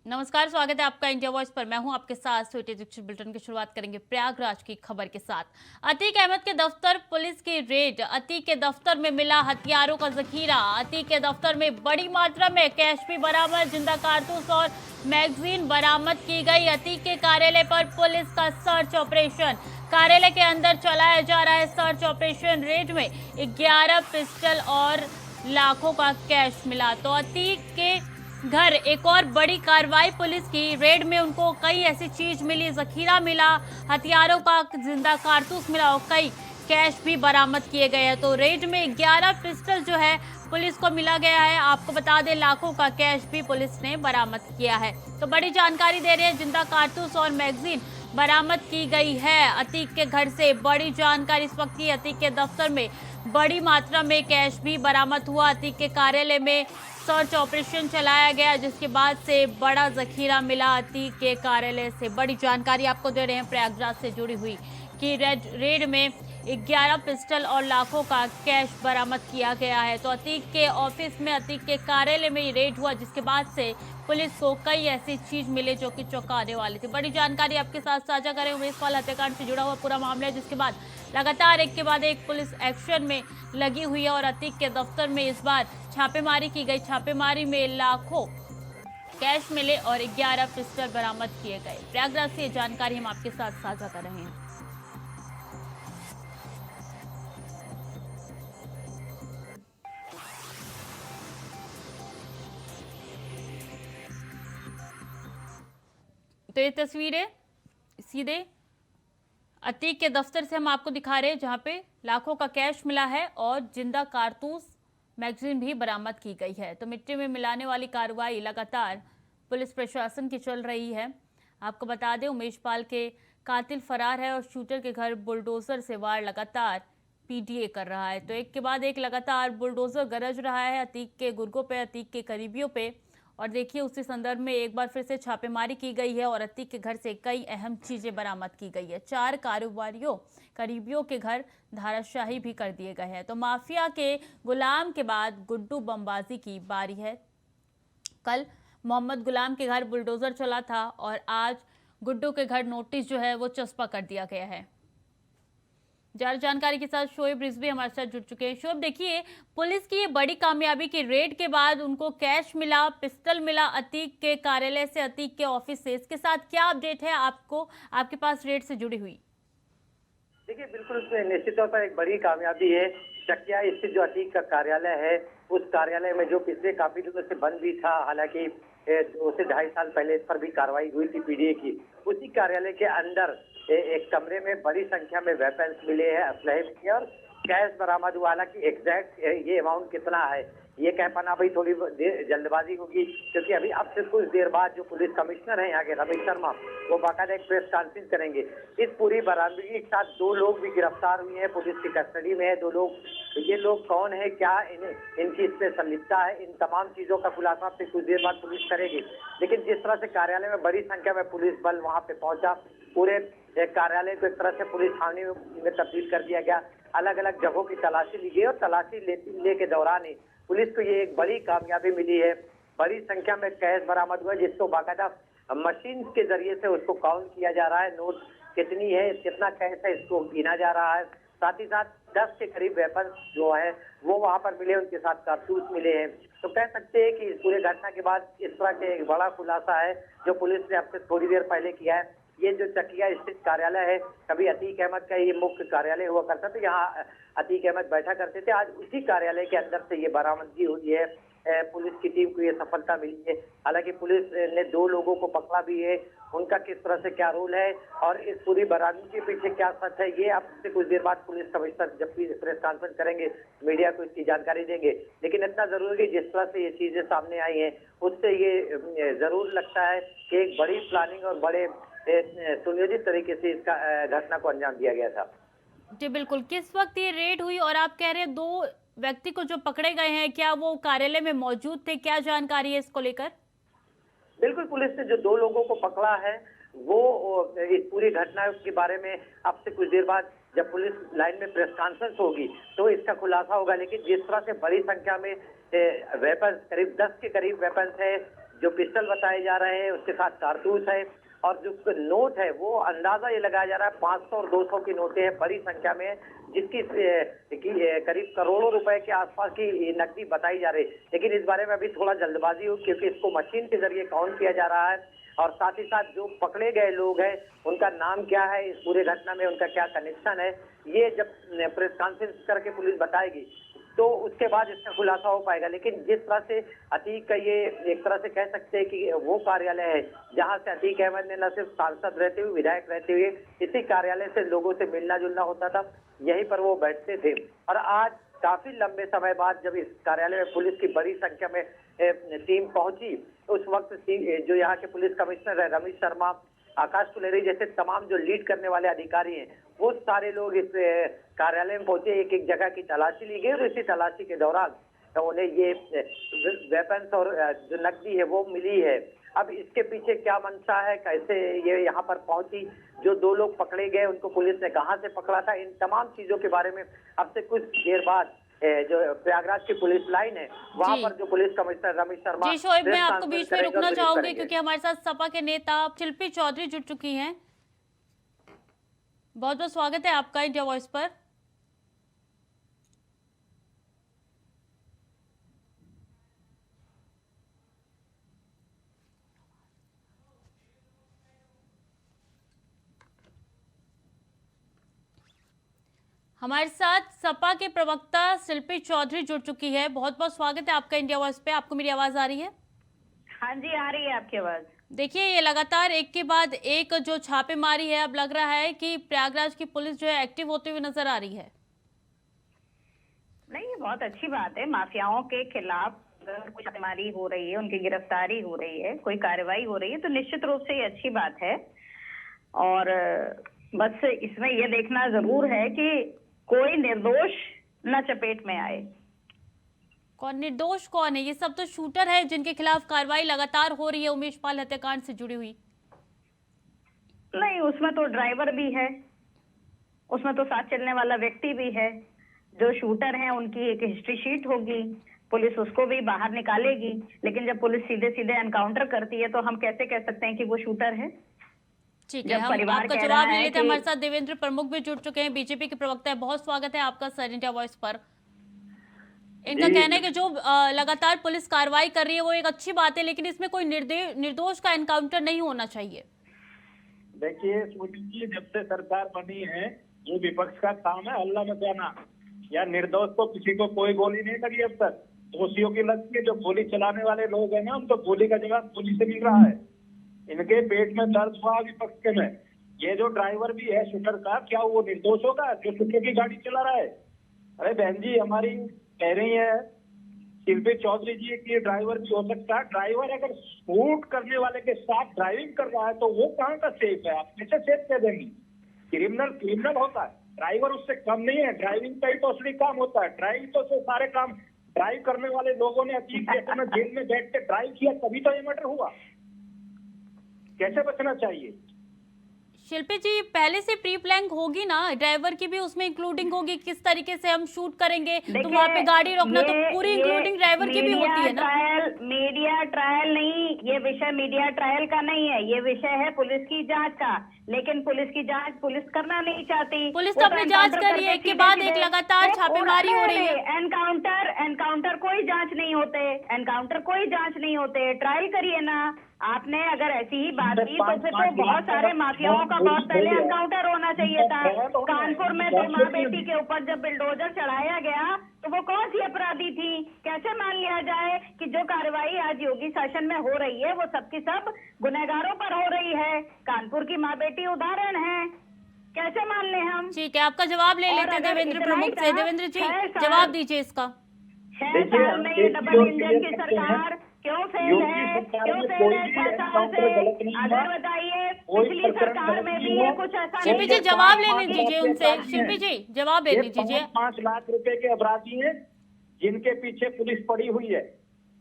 नमस्कार, स्वागत है आपका इंडिया वॉइस पर। मैं हूं आपके साथ स्वीटी दीक्षित। बुलेटिन की शुरुआत करेंगे प्रयागराज की खबर के साथ। अतीक अहमद के दफ्तर पुलिस की रेड। अतीक के दफ्तर में मिला हथियारों का जखीरा। अतीक के दफ्तर में बड़ी मात्रा में कैश भी बरामद, जिंदा कारतूस और मैगजीन बरामद की गई। अतीक के कार्यालय पर पुलिस का सर्च ऑपरेशन। कार्यालय के अंदर चलाया जा रहा है सर्च ऑपरेशन। रेड में 11 पिस्टल और लाखों का कैश मिला। तो अतीक के घर एक और बड़ी कार्रवाई पुलिस की। रेड में उनको कई ऐसी चीज मिली, जखीरा मिला, हथियारों का जिंदा कारतूस मिला और कई कैश भी बरामद किए गए हैं। तो रेड में 11 पिस्टल जो है पुलिस को मिला गया है। आपको बता दें, लाखों का कैश भी पुलिस ने बरामद किया है। तो बड़ी जानकारी दे रहे हैं, जिंदा कारतूस और मैगजीन बरामद की गई है अतीक के घर से। बड़ी जानकारी इस वक्त की। अतीक के दफ्तर में बड़ी मात्रा में कैश भी बरामद हुआ। अतीक के कार्यालय में सर्च ऑपरेशन चलाया गया, जिसके बाद से बड़ा जखीरा मिला अतीक के कार्यालय से। बड़ी जानकारी आपको दे रहे हैं प्रयागराज से जुड़ी हुई कि रेड में 11 पिस्टल और लाखों का कैश बरामद किया गया है। तो अतीक के ऑफिस में, अतीक के कार्यालय में ये रेड हुआ, जिसके बाद से पुलिस को कई ऐसी चीज मिले जो कि चौंकाने वाली थी। बड़ी जानकारी आपके साथ साझा करें। उमेश पाल हत्याकांड से जुड़ा हुआ पूरा मामला है, जिसके बाद लगातार एक के बाद एक पुलिस एक्शन में लगी हुई है और अतीक के दफ्तर में इस बार छापेमारी की गई। छापेमारी में लाखों कैश मिले और 11 पिस्टल बरामद किए गए। प्रयागराज से ये जानकारी हम आपके साथ साझा कर रहे हैं। तो ये तस्वीरें सीधे अतीक के दफ्तर से हम आपको दिखा रहे हैं, जहां पे लाखों का कैश मिला है और जिंदा कारतूस मैगजीन भी बरामद की गई है। तो मिट्टी में मिलाने वाली कार्रवाई लगातार पुलिस प्रशासन की चल रही है। आपको बता दें, उमेश पाल के कातिल फरार है और शूटर के घर बुलडोजर से वार लगातार पीडीए कर रहा है। तो एक के बाद एक लगातार बुलडोजर गरज रहा है अतीक के गुर्गों पे, अतीक के करीबियों पे। और देखिए, उसी संदर्भ में एक बार फिर से छापेमारी की गई है और अतीक के घर से कई अहम चीजें बरामद की गई है। 4 कारोबारियों करीबियों के घर धाराशाही भी कर दिए गए हैं। तो माफिया के गुलाम के बाद गुड्डू बमबाजी की बारी है। कल मोहम्मद गुलाम के घर बुलडोजर चला था और आज गुड्डू के घर नोटिस जो है वो चस्पा कर दिया गया है। ज्यादा जानकारी के साथ शोएब रिजवी हमारे साथ जुड़ चुके हैं। शोएब, देखिए, पुलिस की ये बड़ी कामयाबी की रेड के बाद उनको कैश मिला, पिस्टल मिला अतीक के कार्यालय से, अतीक के ऑफिस से। इसके साथ क्या अपडेट है आपको, आपके पास रेड से जुड़ी हुई? देखिए, बिल्कुल निश्चित तौर पर एक बड़ी कामयाबी है। चकिया स्थित जो अतीक का कार्यालय है, उस कार्यालय में जो पिछले काफी दिनों से बंद भी था, हालांकि 2 से 2.5 साल पहले इस पर भी कार्रवाई हुई थी पीडीए की। उसी कार्यालय के अंदर एक कमरे में बड़ी संख्या में वेपन्स मिले हैं, असलहे मिले और कैश बरामद हुआ। हालांकि एग्जैक्ट ये अमाउंट कितना है ये कह पाना भाई थोड़ी जल्दबाजी होगी, क्योंकि अभी अब से कुछ देर बाद जो पुलिस कमिश्नर है यहाँ के, रमेश शर्मा, वो बाकायदा एक प्रेस कॉन्फ्रेंस करेंगे। इस पूरी बरामदगी के साथ 2 लोग भी गिरफ्तार हुए हैं, पुलिस की कस्टडी में है 2 लोग। ये लोग कौन है, क्या इनकी इसमें संलिप्तता है, इन तमाम चीजों का खुलासा फिर कुछ देर बाद पुलिस करेगी। लेकिन जिस तरह से कार्यालय में बड़ी संख्या में पुलिस बल वहां पे पहुंचा, पूरे कार्यालय को एक तरह से पुलिस छावनी में तब्दील कर दिया गया। अलग अलग जगहों की तलाशी ली गई और तलाशी ले के दौरान ही पुलिस को ये एक बड़ी कामयाबी मिली है। बड़ी संख्या में कैश बरामद हुआ, जिसको बाकायदा मशीन के जरिए से उसको काउंट किया जा रहा है। नोट कितनी है, कितना कैश है, इसको गिना जा रहा है। साथ ही साथ 10 के करीब वेपन जो है वो वहां पर मिले, उनके साथ कारतूस मिले हैं। तो कह सकते हैं कि इस पूरे घटना के बाद इस तरह के एक बड़ा खुलासा है जो पुलिस ने अब से थोड़ी देर पहले किया है। ये जो चकिया स्थित कार्यालय है, कभी अतीक अहमद का ये मुख्य कार्यालय हुआ करता था, यहाँ अतीक अहमद बैठा करते थे। आज उसी कार्यालय के अंदर से ये बरामदगी हुई है। पुलिस की टीम को ये सफलता मिली है। हालांकि पुलिस ने 2 लोगों को पकड़ा भी है, उनका किस तरह से क्या रोल है और इस पूरी बरामदगी के पीछे क्या सच है, ये अब से कुछ देर बाद पुलिस कमिश्नर जब भी प्रेस कॉन्फ्रेंस करेंगे, मीडिया को इसकी जानकारी देंगे। लेकिन इतना जरूर है कि जिस तरह से ये चीजें सामने आई हैं, उससे ये जरूर लगता है कि एक बड़ी प्लानिंग और बड़े सुनियोजित तरीके से इसका घटना को अंजाम दिया गया था। जी बिल्कुल। किस वक्त ये रेड हुई और आप कह रहे हैं 2 व्यक्ति को जो पकड़े गए हैं, क्या वो कार्यालय में मौजूद थे? क्या जानकारी है इसको लेकर? बिल्कुल, पुलिस ने जो 2 लोगों को पकड़ा है वो इस पूरी घटना के बारे में अब से कुछ देर बाद जब पुलिस लाइन में प्रेस कॉन्फ्रेंस होगी तो इसका खुलासा होगा। लेकिन जिस तरह से बड़ी संख्या में वेपन्स, करीब 10 के करीब वेपन्स है, जो पिस्टल बताए जा रहे हैं, उसके साथ कारतूस है और जो नोट है वो अंदाजा ये लगाया जा रहा है 500 और 200 की नोटें हैं बड़ी संख्या में, जिसकी करीब करोड़ों रुपए के आसपास की नकदी बताई जा रही है। लेकिन इस बारे में अभी थोड़ा जल्दबाजी हुई क्योंकि इसको मशीन के जरिए काउंट किया जा रहा है और साथ ही साथ जो पकड़े गए लोग हैं उनका नाम क्या है, इस पूरे घटना में उनका क्या कनेक्शन है, ये जब प्रेस कॉन्फ्रेंस करके पुलिस बताएगी तो उसके बाद इसका खुलासा हो पाएगा। लेकिन जिस तरह से अतीक का ये एक तरह से कह सकते हैं कि वो कार्यालय है जहां से अतीक अहमद ने न सिर्फ सांसद रहते हुए, विधायक रहते हुए इसी कार्यालय से लोगों से मिलना जुलना होता था, यहीं पर वो बैठते थे। और आज काफी लंबे समय बाद जब इस कार्यालय में पुलिस की बड़ी संख्या में टीम पहुंची, उस वक्त जो यहाँ के पुलिस कमिश्नर है रमेश शर्मा, आकाश कुलेरी जैसे तमाम जो लीड करने वाले अधिकारी हैं, वो सारे लोग इस कार्यालय में पहुंचे। एक एक जगह की तलाशी ली गई और इसी तलाशी के दौरान तो उन्हें ये वेपन्स और जो नकदी है वो मिली है। अब इसके पीछे क्या मंशा है, कैसे ये यहाँ पर पहुंची, जो 2 लोग पकड़े गए उनको पुलिस ने कहाँ से पकड़ा था, इन तमाम चीजों के बारे में अब से कुछ देर बाद जो प्रयागराज की पुलिस लाइन है वहां पर जो पुलिस कमिश्नर रमेश शर्मा। जी शोएब, मैं आपको बीच में रुकना चाहूंगी क्योंकि हमारे साथ सपा के नेता शिल्पी चौधरी जुड़ चुकी हैं। बहुत बहुत स्वागत है आपका इंडिया वॉइस पर। हमारे साथ सपा के प्रवक्ता शिल्पी चौधरी जुड़ चुकी है। बहुत बहुत स्वागत है आपका इंडिया वॉइस पे। आपको मेरी आवाज आ रही है? हाँ जी, आ रही है आपकी आवाज। देखिए, ये लगातार एक के बाद एक जो छापेमारी है, अब लग रहा है कि प्रयागराज की पुलिस जो है एक्टिव होती हुई नजर आ रही है। नहीं, ये बहुत अच्छी बात है। माफियाओं के खिलाफ अगर कोई छापेमारी हो रही है, उनकी गिरफ्तारी हो रही है, कोई कार्रवाई हो रही है तो निश्चित रूप से ये अच्छी बात है। और बस इसमें ये देखना जरूर है कि कोई निर्दोष न चपेट में आए। कौन निर्दोष कौन है? ये सब तो शूटर है जिनके खिलाफ कार्रवाई लगातार हो रही है उमेश पाल हत्याकांड से जुड़ी हुई। नहीं, उसमें तो ड्राइवर भी है, उसमें तो साथ चलने वाला व्यक्ति भी है। जो शूटर हैं उनकी एक हिस्ट्री शीट होगी, पुलिस उसको भी बाहर निकालेगी। लेकिन जब पुलिस सीधे सीधे एनकाउंटर करती है तो हम कैसे कह सकते हैं कि वो शूटर है? ठीक है, हम आपका जवाब ले लेते हैं। हमारे साथ देवेंद्र प्रमुख भी जुड़ चुके हैं, बीजेपी के प्रवक्ता है। बहुत स्वागत है आपका सर इंडिया वॉइस पर। इनका कहना है कि जो लगातार पुलिस कार्रवाई कर रही है वो एक अच्छी बात है, लेकिन इसमें कोई निर्दोष का एनकाउंटर नहीं होना चाहिए। देखिए स्मृति जी, जब से सरकार बनी है ये विपक्ष का काम है हल्ला मचाना। या निर्दोष को किसी को कोई गोली नहीं लगी अब तक, दोषियों की लगती है। जो गोली चलाने वाले लोग हैं ना, उनको गोली का जवाब पुलिस से मिल रहा है। इनके पेट में दर्द हुआ विपक्ष के में। ये जो ड्राइवर भी है शूटर का, क्या वो निर्दोष होगा जो शूटर की गाड़ी चला रहा है? अरे बहन जी, हमारी कह रही है शिल्पी चौधरी जी की ड्राइवर भी हो सकता है। ड्राइवर अगर शूट करने वाले के साथ ड्राइविंग कर रहा है तो वो कहाँ का सेफ है? आप कैसे सेफ कह देंगे? क्रिमिनल होता है, ड्राइवर उससे कम नहीं है। ड्राइविंग का ही तो असली काम होता है। ड्राइविंग तो से सारे काम ड्राइव करने वाले लोगों ने अतीक जैसे में जेल में बैठ के ड्राइव किया, तभी तो ये मर्डर हुआ। कैसे बचना चाहिए? शिल्पी जी, पहले से प्री प्लान होगी ना, ड्राइवर की भी उसमें इंक्लूडिंग होगी, किस तरीके से हम शूट करेंगे, तो वहाँ पे गाड़ी रोकना तो पूरी इंक्लूडिंग ड्राइवर की भी होती है ना। मीडिया ट्रायल नहीं, ये विषय मीडिया ट्रायल का नहीं है, ये विषय है पुलिस की जांच का। लेकिन पुलिस की जांच पुलिस करना नहीं चाहती। पुलिस तो अपनी जांच कर रही है, एक के बाद एक लगातार छापेमारी हो रही है। एनकाउंटर कोई जांच नहीं होते, ट्रायल करिए ना। आपने अगर ऐसी ही बात की तो फिर तो बहुत सारे माफियाओं का बहुत पहले एनकाउंटर होना चाहिए था। कानपुर में तो माँ बेटी के ऊपर जब बिल्डोजर चढ़ाया गया तो वो कौन सी अपराधी थी? कैसे मान लिया जाए कि जो कार्रवाई आज योगी शासन में हो रही है वो सबकी सब गुनहगारों पर हो रही है? कानपुर की माँ बेटी उदाहरण है, कैसे मान ले हम? ठीक है, आपका जवाब ले लेते हैं देवेंद्र प्रमुख से। देवेंद्र जी, जवाब दीजिए इसका। 6 साल में ये डबल इंजन की सरकार क्यों फेल है? 6 साल से अगर बताइए, पिछली सरकार में भी ये कुछ ऐसा। शिल्पी जी, जवाब लेने दीजिए उनसे। शिल्पी जी, जवाब लेने दीजिए। 5 लाख रुपए के अपराधी हैं जिनके पीछे पुलिस पड़ी हुई है,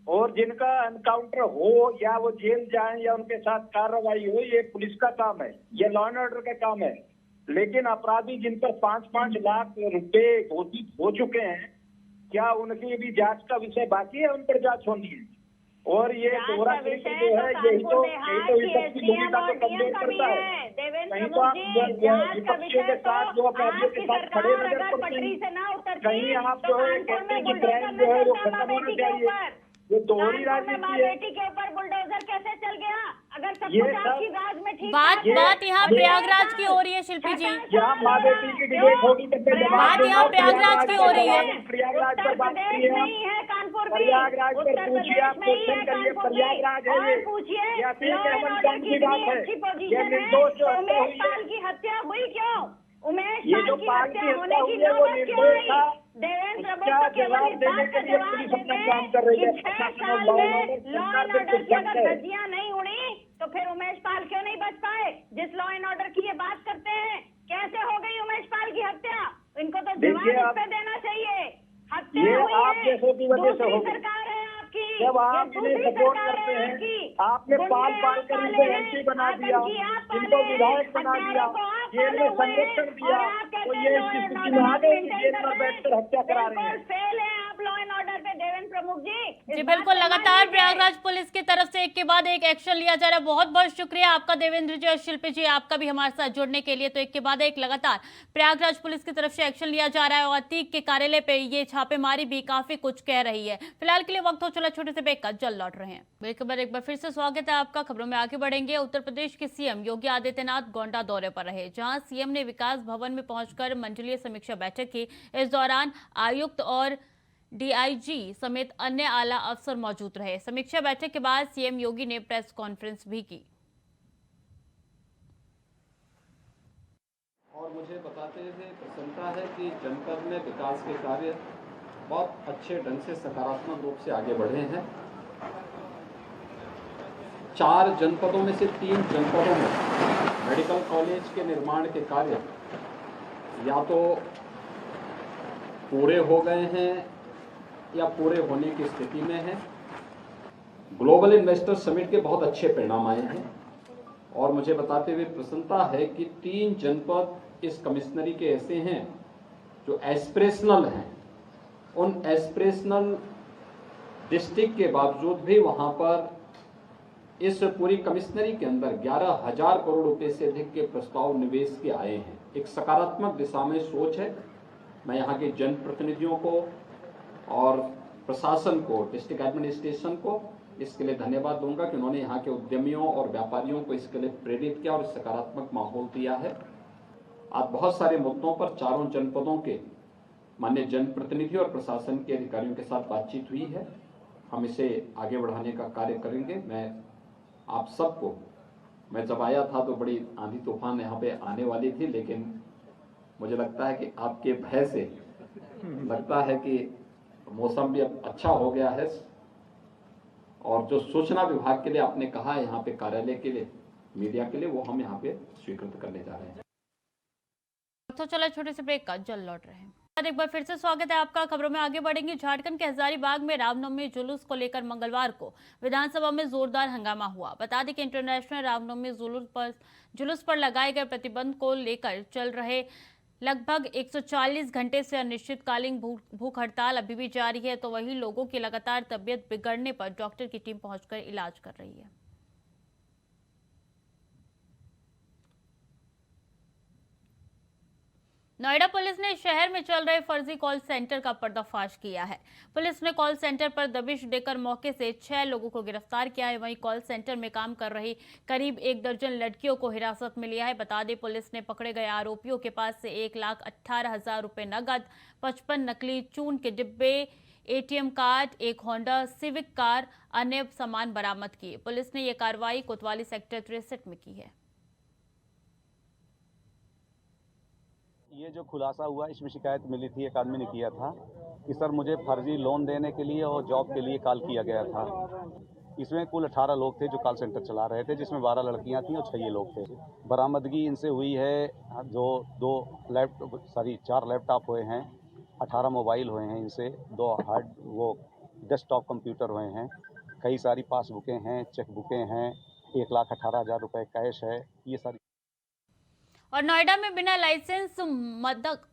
और जिनका एनकाउंटर हो या वो जेल जाएं या उनके साथ कार्रवाई हो, ये पुलिस का काम है, ये लॉ एंड ऑर्डर का काम है। लेकिन अपराधी जिन पर 5-5 लाख रुपए घोषित हो चुके हैं, क्या उनकी भी जांच का विषय बाकी है? उन पर जांच होनी है। और ये जांच दोहरा का चरित्र विषय जो है यही तो देहात विपक्ष की की भूमिका SDM को और कमजोर DM का भी करता है। है। देवेंद्र कहीं तो प्रमुख आप जी, जांच का विपक्षियों विषय के साथ जो तो अपराधियों के आपकी साथ खड़े सरकार नजर अगर पड़ते पटरी हैं, से ना उतरती कहीं आप तो जो है कानपुर कहते में हैं कि बुलडोजर क्राइम न जो है वो चलता माँ खत्म होना बेटी के चाहिए। ऊपर। ये दोहरी कानपुर में माँ राजनीति है। बेटी के ऊपर बुलडोजर कैसे चल गया? अगर सब ये कुछ सब- आपकी राज में ठीक बात ठाक है, बात यहाँ और प्रयागराज 6 की हो रही है शिल्पी जी। साल जहाँ माँ बेटी की क्यों? डिबेट होगी तब मैं जवाब बात दूंगा। यहाँ प्रयागराज की हो रही है। प्रयागराज उत्तर पर बात प्रदेश करिए में आप। ही है कानपुर भी। प्रयागराज पर उत्तर पूछिए, आप प्रदेश में ही क्वेश्चन है करिए, कानपुर भी। प्रयागराज है और ये। पूछिए या लॉ फिर एंड अहमद ऑर्डर खान की की बात इतनी है। अच्छी ये पोजीशन है निर्दोष जो तो हत्या उमेश हुई है, पाल की हत्या हुई क्यों? उमेश ये पाल जो की पाल हत्या की होने हत्या की हुई है वो नौबत क्यों निर्दोष आई? था। देवेंद्र प्रमुख उसका तो केवल जवाब इस देने बात के का लिए जवाब पुलिस दे अपना दें काम कर रही कि है। 6 प्रशासन साल और लॉ एंड में ऑर्डर लॉ सरकार एंड से ऑर्डर कुछ की घट अगर है। धज्जियां नहीं उड़ी तो फिर उमेश पाल क्यों नहीं बच पाए? जिस लॉ एंड ऑर्डर की ये बात करते हैं, कैसे हो गई उमेश पाल की हत्या? इनको तो जवाब देखिए इस आप- पे देना चाहिए। हत्या ये हुई आप है, जैसों की वजह से दूसरी हो गई। सरकार है आपकी। जब आप ये इन्हें दूसरी सपोर्ट सरकार करते है हैं, आपकी। आपने गुंडे पाल आप कर पाले इनको हैं, एमपी बना दिया, आतंकी आप इनको पाले हैं, विधायक बना दिया, हत्यारों को आप जेल में पाले हुए हैं, संरक्षण दिया, और आप तो कहते ये हैं इस लॉ एंड स्थिति में ऑर्डर आ आप गए कि मेंटेन जेल कर में रहे बैठकर हैं। हत्या करा रहे बिल्कुल हैं। फेल है आप लॉ एंड ऑर्डर पे देवेंद्र प्रमुख जी। जी इस बिल्कुल, बात को लगातार मान लीजिए। प्रयागराज पुलिस की तरफ से एक के बाद एक एक्शन लिया जा रहा है। बहुत बहुत शुक्रिया आपका देवेंद्र जी और शिल्पी जी, आपका भी हमारे साथ जुड़ने के लिए। तो एक के बाद एक लगातार प्रयागराज पुलिस की तरफ से एक्शन लिया जा रहा है और अतीक के कार्यालय पे ये छापेमारी भी काफी कुछ कह रही है। फिलहाल के लिए वक्त हो चला छोटे से ब्रेक का, जल्द लौट रहे हैं। एक बार फिर से स्वागत है आपका। खबरों में आगे बढ़ेंगे। उत्तर प्रदेश के सीएम योगी आदित्यनाथ गोंडा दौरे पर रहे, जहां सीएम ने विकास भवन में पहुंचकर मंडलीय समीक्षा बैठक की। इस दौरान आयुक्त और डीआईजी समेत अन्य आला अफसर मौजूद रहे। समीक्षा बैठक के बाद सीएम योगी ने प्रेस कॉन्फ्रेंस भी की। और मुझे बताते हुए प्रसन्नता है कि जनपद में विकास के कार्य बहुत अच्छे ढंग से सकारात्मक रूप से आगे बढ़े हैं। 4 जनपदों में से 3 जनपदों में मेडिकल कॉलेज के निर्माण के कार्य या तो पूरे हो गए हैं या पूरे होने की स्थिति में हैं। ग्लोबल इन्वेस्टर समिट के बहुत अच्छे परिणाम आए हैं और मुझे बताते हुए प्रसन्नता है कि 3 जनपद इस कमिश्नरी के ऐसे हैं जो एस्पिरेशनल हैं। उन एस्पिरेशनल डिस्ट्रिक्ट के बावजूद भी वहां पर इस पूरी कमिश्नरी के अंदर 11,000 करोड़ रुपए से अधिक के प्रस्ताव निवेश के आए हैं। एक सकारात्मक दिशा में सोच है। मैं यहाँ के जनप्रतिनिधियों को और प्रशासन को, डिस्ट्रिक्ट एडमिनिस्ट्रेशन को इसके लिए धन्यवाद दूंगा कि उन्होंने यहाँ के उद्यमियों और व्यापारियों को इसके लिए प्रेरित किया और सकारात्मक माहौल दिया है। आज बहुत सारे मुद्दों पर चारों जनपदों के माननीय जनप्रतिनिधि और प्रशासन के अधिकारियों के साथ बातचीत हुई है। हम इसे आगे बढ़ाने का कार्य करेंगे। मैं आप सबको, मैं जब आया था तो बड़ी आंधी तूफान यहाँ पे आने वाली थी, लेकिन मुझे लगता है कि आपके भय से लगता है कि मौसम भी अब अच्छा हो गया है और जो सूचना विभाग के लिए आपने कहा है यहाँ पे कार्यालय के लिए, मीडिया के लिए, वो हम यहाँ पे स्वीकृत करने जा रहे हैं। तो चलो छोटे से ब्रेक का, जल्द लौट रहे हैं। एक बार फिर से स्वागत है आपका। खबरों में आगे बढ़ेंगे। झारखंड के हजारीबाग में रामनवमी जुलूस को लेकर मंगलवार को विधानसभा में जोरदार हंगामा हुआ। बता दें कि इंटरनेशनल रामनवमी जुलूस पर लगाए गए प्रतिबंध को लेकर चल रहे लगभग 140 घंटे से अनिश्चितकालीन भूख हड़ताल अभी भी जारी है। तो वही लोगों की लगातार तबीयत बिगड़ने पर डॉक्टर की टीम पहुंचकर इलाज कर रही है। नोएडा पुलिस ने शहर में चल रहे फर्जी कॉल सेंटर का पर्दाफाश किया है। पुलिस ने कॉल सेंटर पर दबिश देकर मौके से 6 लोगों को गिरफ्तार किया है। वहीं कॉल सेंटर में काम कर रही करीब 1 दर्जन लड़कियों को हिरासत में लिया है। बता दें, पुलिस ने पकड़े गए आरोपियों के पास से 1,18,000 रुपए नकद, 55 नकली चून के डिब्बे, एटीएम कार्ड, एक होंडा सिविक कार, अन्य सामान बरामद किए। पुलिस ने यह कार्रवाई कोतवाली सेक्टर 63 में की है। ये जो खुलासा हुआ, इसमें शिकायत मिली थी, एक आदमी ने किया था कि सर मुझे फर्जी लोन देने के लिए और जॉब के लिए कॉल किया गया था। इसमें कुल 18 लोग थे जो कॉल सेंटर चला रहे थे, जिसमें 12 लड़कियां थीं और 6 ये लोग थे। बरामदगी इनसे हुई है जो 4 लैपटॉप हुए हैं, 18 मोबाइल हुए हैं इनसे, 2 डेस्कटॉप कंप्यूटर हुए हैं, कई सारी पासबुकें हैं, चेकबुकें हैं, 1,18,000 रुपये कैश है, ये सारी। और नोएडा में बिना लाइसेंस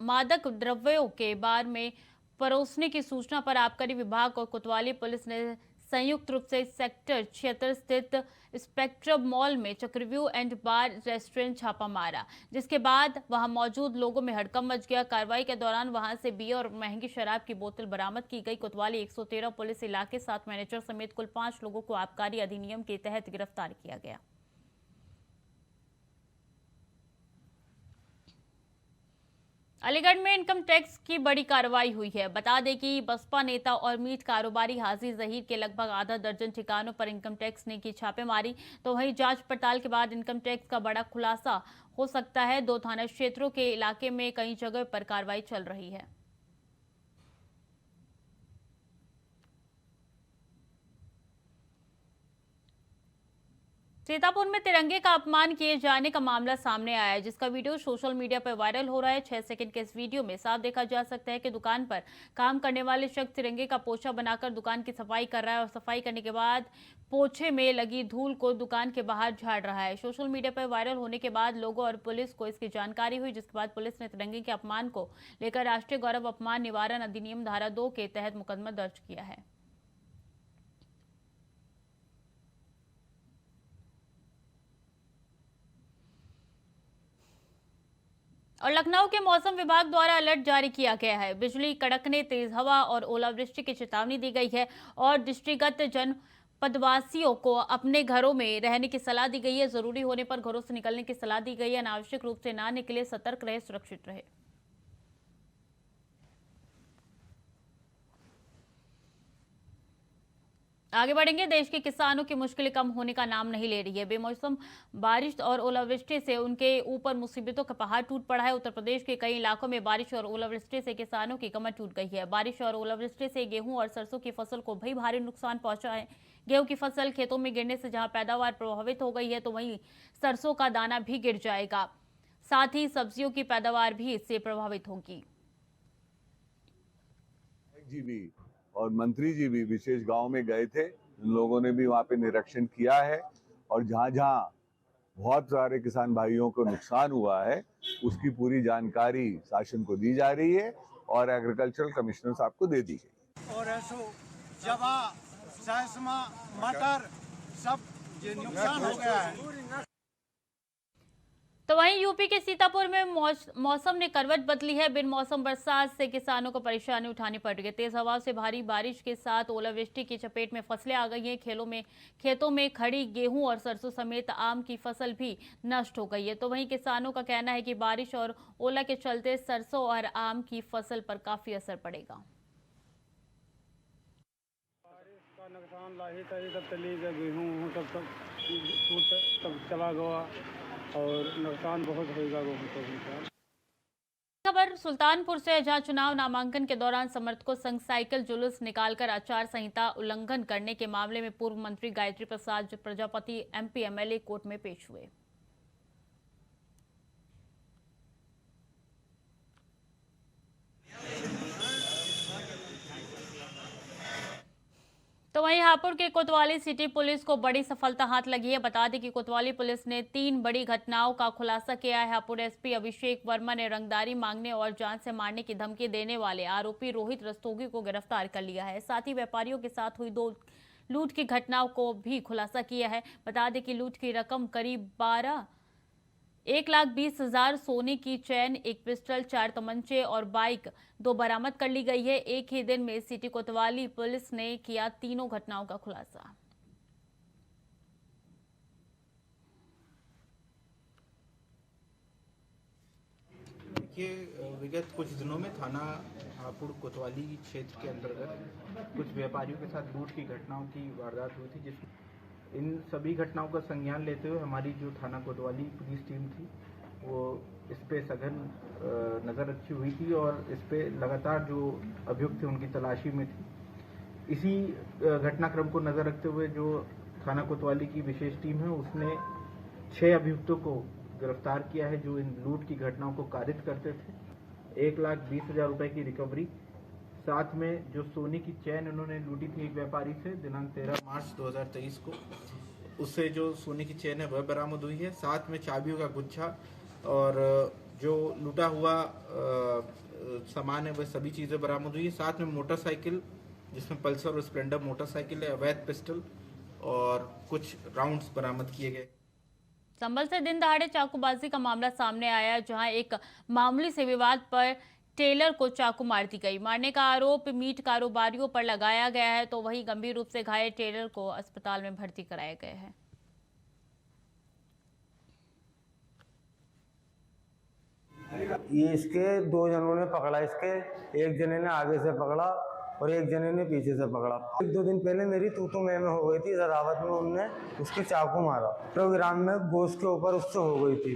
मादक द्रव्यों के बार में परोसने की सूचना पर आबकारी विभाग और कोतवाली पुलिस ने संयुक्त रूप से सेक्टर 76 स्थित स्पेक्ट्रम मॉल में चक्रव्यूह एंड बार रेस्टोरेंट छापा मारा, जिसके बाद वहां मौजूद लोगों में हड़कंप मच गया। कार्रवाई के दौरान वहां से बियर और महंगी शराब की बोतल बरामद की गई। कोतवाली 113 पुलिस इलाके 7 मैनेजर समेत कुल 5 लोगों को आबकारी अधिनियम के तहत गिरफ्तार किया गया। अलीगढ़ में इनकम टैक्स की बड़ी कार्रवाई हुई है। बता दें कि बसपा नेता और मीट कारोबारी हाजी जहीर के लगभग आधा दर्जन ठिकानों पर इनकम टैक्स ने की छापेमारी। तो वहीं जांच पड़ताल के बाद इनकम टैक्स का बड़ा खुलासा हो सकता है। 2 थाना क्षेत्रों के इलाके में कई जगह पर कार्रवाई चल रही है। सीतापुर में तिरंगे का अपमान किए जाने का मामला सामने आया है, जिसका वीडियो सोशल मीडिया पर वायरल हो रहा है। 6 सेकंड के इस वीडियो में साफ देखा जा सकता है कि दुकान पर काम करने वाले शख्स तिरंगे का पोछा बनाकर दुकान की सफाई कर रहा है और सफाई करने के बाद पोछे में लगी धूल को दुकान के बाहर झाड़ रहा है। सोशल मीडिया पर वायरल होने के बाद लोगों और पुलिस को इसकी जानकारी हुई, जिसके बाद पुलिस ने तिरंगे के अपमान को लेकर राष्ट्रीय गौरव अपमान निवारण अधिनियम धारा 2 के तहत मुकदमा दर्ज किया है। और लखनऊ के मौसम विभाग द्वारा अलर्ट जारी किया गया है। बिजली कड़कने, तेज हवा और ओलावृष्टि की चेतावनी दी गई है और दृष्टिगत जनपदवासियों को अपने घरों में रहने की सलाह दी गई है। जरूरी होने पर घरों से निकलने की सलाह दी गई है। अनावश्यक रूप से ना निकले, सतर्क रहे, सुरक्षित रहे। आगे बढ़ेंगे। देश के किसानों की मुश्किलें कम होने का नाम नहीं ले रही है। बेमौसम बारिश और ओलावृष्टि से उनके ऊपर मुसीबतों का पहाड़ टूट पड़ा है। उत्तर प्रदेश के कई इलाकों में बारिश और ओलावृष्टि से किसानों की कमर टूट गई है। बारिश और ओलावृष्टि से गेहूं और सरसों की फसल को भी भारी नुकसान पहुंचा है। गेहूं की फसल खेतों में गिरने से जहां पैदावार प्रभावित हो गई है, तो वहीं सरसों का दाना भी गिर जाएगा। साथ ही सब्जियों की पैदावार भी इससे प्रभावित होगी। और मंत्री जी भी विशेष गांव में गए थे। लोगों ने भी वहां पे निरीक्षण किया है और जहां जहां बहुत सारे किसान भाइयों को नुकसान हुआ है उसकी पूरी जानकारी शासन को दी जा रही है और एग्रीकल्चरल कमिश्नर साहब को दे दी गई। और जवा, सैसमा, मटर सब ये नुकसान हो गया है। तो वहीं यूपी के सीतापुर में मौसम ने करवट बदली है। बिन मौसम बरसात से किसानों को परेशानी उठानी पड़ रही है। तेज हवा से भारी बारिश के साथ ओलावृष्टि की चपेट में फसलें आ गई हैं। खेतों में खड़ी गेहूं और सरसों समेत आम की फसल भी नष्ट हो गई है। तो वहीं किसानों का कहना है कि बारिश और ओला के चलते सरसों और आम की फसल पर काफी असर पड़ेगा। बारिश का नुकसान लाही तब चली गई, गेहूँ सब चला गया और नुकसान बहुत होगा गेहूं को। खबर सुल्तानपुर से, जहां चुनाव नामांकन के दौरान समर्थकों संग साइकिल जुलूस निकालकर आचार संहिता उल्लंघन करने के मामले में पूर्व मंत्री Gayatri Prasad Prajapati MP MLA court में पेश हुए। तो वहीं हापुड़ के कोतवाली सिटी पुलिस को बड़ी सफलता हाथ लगी है। बता दें कि कोतवाली पुलिस ने 3 बड़ी घटनाओं का खुलासा किया है। हापुड़ एसपी अभिषेक वर्मा ने रंगदारी मांगने और जान से मारने की धमकी देने वाले आरोपी रोहित रस्तोगी को गिरफ्तार कर लिया है। साथ ही व्यापारियों के साथ हुई 2 लूट की घटनाओं को भी खुलासा किया है। बता दें कि लूट की रकम करीब 1,20,000 सोने की चैन, 1 पिस्टल, 4 तमंचे और बाइक 2 बरामद कर ली गई है। एक ही दिन में सिटी कोतवाली पुलिस ने किया तीनों घटनाओं का खुलासा। देखिए, विगत कुछ दिनों में थाना हापुड़ कोतवाली क्षेत्र के अंतर्गत कुछ व्यापारियों के साथ लूट की घटनाओं की वारदात हुई थी, जिसमें इन सभी घटनाओं का संज्ञान लेते हुए हमारी जो थाना कोतवाली पुलिस टीम थी वो इस पे सघन नज़र रखी हुई थी और इस पे लगातार जो अभियुक्त थे उनकी तलाशी में थी। इसी घटनाक्रम को नज़र रखते हुए जो थाना कोतवाली की विशेष टीम है उसने 6 अभियुक्तों को गिरफ्तार किया है जो इन लूट की घटनाओं को कारित करते थे। 1,20,000 रुपए की रिकवरी, साथ में जो सोने की चैन उन्होंने लूटी थी एक व्यापारी से दिनांक 13 मार्च 2023 को, उससे जो सोने की चैन है वह बरामद हुई है। साथ में चाबियों का गुच्छा और जो लूटा हुआ सामान है वह सभी चीज़ें बरामद हुई है। साथ में मोटरसाइकिल जिसमें पल्सर और स्प्लेंडर मोटरसाइकिल, अवैध पिस्टल और कुछ राउंड्स बरामद किए गए। संभल से दिन दहाड़े चाकूबाजी का मामला सामने आया, जहां एक मामूली से विवाद पर टेलर को चाकू मार दी गई। मारने का आरोप मीट कारोबारियों पर लगाया गया है, तो वहीं गंभीर रूप से घायल टेलर को अस्पताल में भर्ती कराया गया है। ये इसके 2 जनों ने पकड़ा, इसके एक जने ने आगे से पकड़ा और एक जने ने पीछे से पकड़ा। 1-2 दिन पहले मेरी तू मैं हो गई थी जरावत में, उनने उसके चाकू मारा। प्रोग्राम में गोश्त के ऊपर उससे हो गई थी,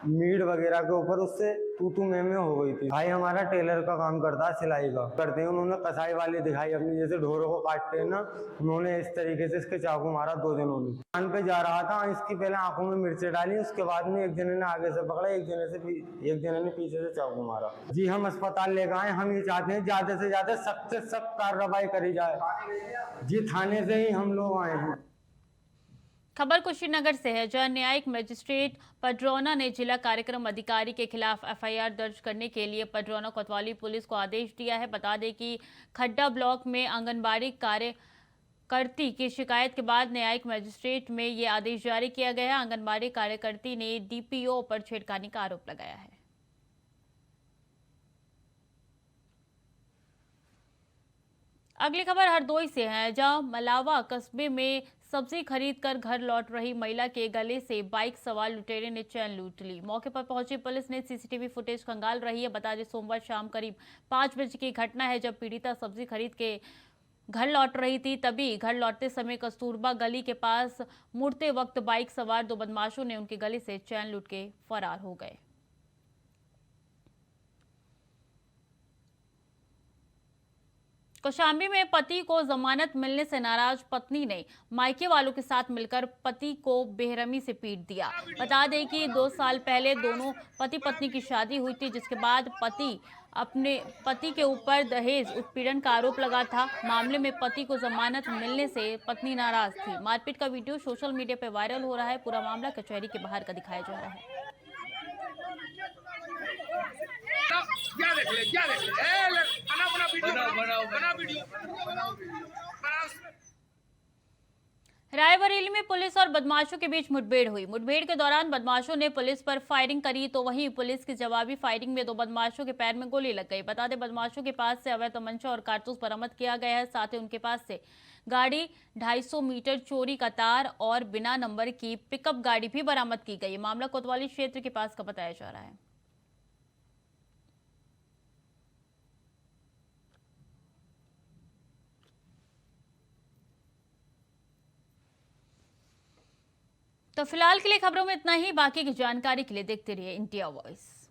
मीट वगैरह के ऊपर उससे तू मैं हो गई थी। भाई हमारा टेलर का काम करता है, सिलाई का करते हैं। उन्होंने कसाई वाली दिखाई अपनी, जैसे ढोरों को काटते हैं ना, उन्होंने इस तरीके से इसके चाकू मारा 2 जनों ने। कान पे जा रहा था, इसकी पहले आंखों में मिर्चें डाली, उसके बाद में एक जने ने आगे से पकड़ा, एक जने ने पीछे से चाकू मारा। जी हम अस्पताल लेकर आए, हम ये चाहते हैं ज्यादा से ज्यादा सख्त से सख्त कार्रवाई करी जाए। जी थाने से ही हम लोग आए हैं। खबर कुशीनगर से है, जहां न्यायिक मजिस्ट्रेट पडरौना ने जिला कार्यक्रम अधिकारी के खिलाफ एफआईआर दर्ज करने के लिए पडरौना कोतवाली पुलिस को आदेश दिया है। बता दें कि खड्डा ब्लॉक में आंगनबाड़ी कार्यकर्ती की शिकायत के बाद न्यायिक मजिस्ट्रेट में ये आदेश जारी किया गया है। आंगनबाड़ी कार्यकर्ती ने डीपीओ पर छेड़खानी का आरोप लगाया है। अगली खबर हरदोई से है, जहां मलावा कस्बे में सब्जी खरीद कर घर लौट रही महिला के गले से बाइक सवार लुटेरे ने चैन लूट ली। मौके पर पहुंची पुलिस ने सीसीटीवी फुटेज खंगाल रही है। बता दें सोमवार शाम करीब 5 बजे की घटना है, जब पीड़िता सब्जी खरीद के घर लौट रही थी। तभी घर लौटते समय कस्तूरबा गली के पास मुड़ते वक्त बाइक सवार 2 बदमाशों ने उनके गले से चैन लूट के फरार हो गए। कौशाम्बी में पति को जमानत मिलने से नाराज पत्नी ने मायके वालों के साथ मिलकर पति को बेरहमी से पीट दिया। बता दें कि 2 साल पहले दोनों पति पत्नी की शादी हुई थी, जिसके बाद अपने पति के ऊपर दहेज उत्पीड़न का आरोप लगा था। मामले में पति को जमानत मिलने से पत्नी नाराज थी। मारपीट का वीडियो सोशल मीडिया पर वायरल हो रहा है। पूरा मामला कचहरी के बाहर का दिखाया जा रहा है। रायबरेली में पुलिस और बदमाशों के बीच मुठभेड़ हुई। मुठभेड़ के दौरान बदमाशों ने पुलिस पर फायरिंग करी, तो वहीं पुलिस की जवाबी फायरिंग में 2 बदमाशों के पैर में गोली लग गई। बता दें बदमाशों के पास से अवैध तमंचा और कारतूस बरामद किया गया है। साथ ही उनके पास से गाड़ी, 250 मीटर चोरी का तार और बिना नंबर की पिकअप गाड़ी भी बरामद की गई। मामला कोतवाली क्षेत्र के पास का बताया जा रहा है। तो फिलहाल के लिए खबरों में इतना ही। बाकी की जानकारी के लिए देखते रहिए इंडिया वॉइस।